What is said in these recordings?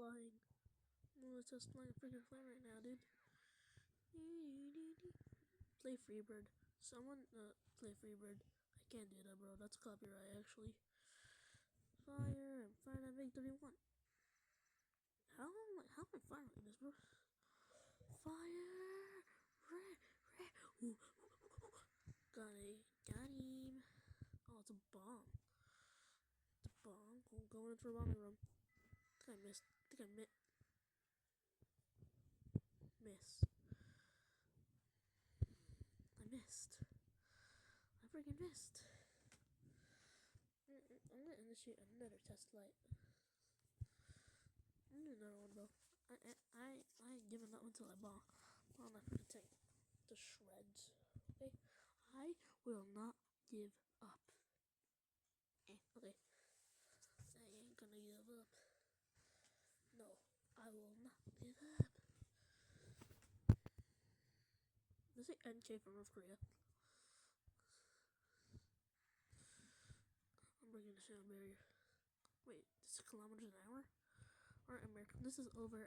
flying. Let's just fly a freaking plane right now, dude. Play Freebird. Someone, play Freebird. I can't do that, bro. That's copyright, actually. Fire. I'm firing at MiG-31. How am I firing like this, bro? Fire! Ooh. Got him. Oh, it's a bomb. It's a bomb. Going into a bombing room. I think I missed. Miss. I missed. I freaking missed. I'm gonna initiate another test flight. I'm gonna do another one, bro. I ain't giving that one till I bomb that freaking thing to shreds. Okay? I will not give up. Okay. I ain't gonna give up. No, I will not give up. Let's say NK from North Korea. I'm bringing the sound barrier. Wait, this is kilometers an hour? Or American? This is over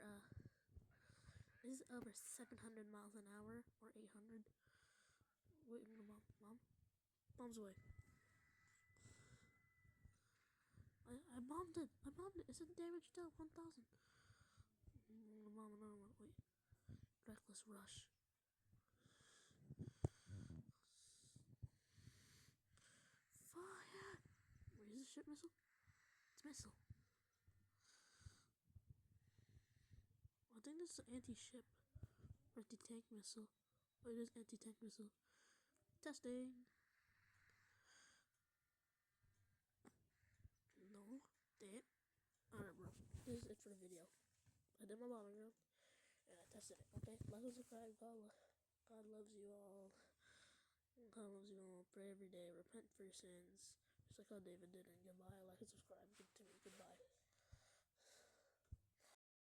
700 miles an hour or 800. Wait, mom, bombs away. I bombed it. It's a damage dealt 1,000. Mom, another one. Wait, reckless rush. Fire! Wait, is this ship missile? It's missile. I think this is an anti-ship or anti-tank missile. Oh, it is anti-tank missile. Testing. No. Damn. Alright, bro. This is it for the video. I did my bombing run and I tested it. Okay? Like and subscribe. God loves you all. God loves you all. Pray every day. Repent for your sins. Just like how David did. And goodbye.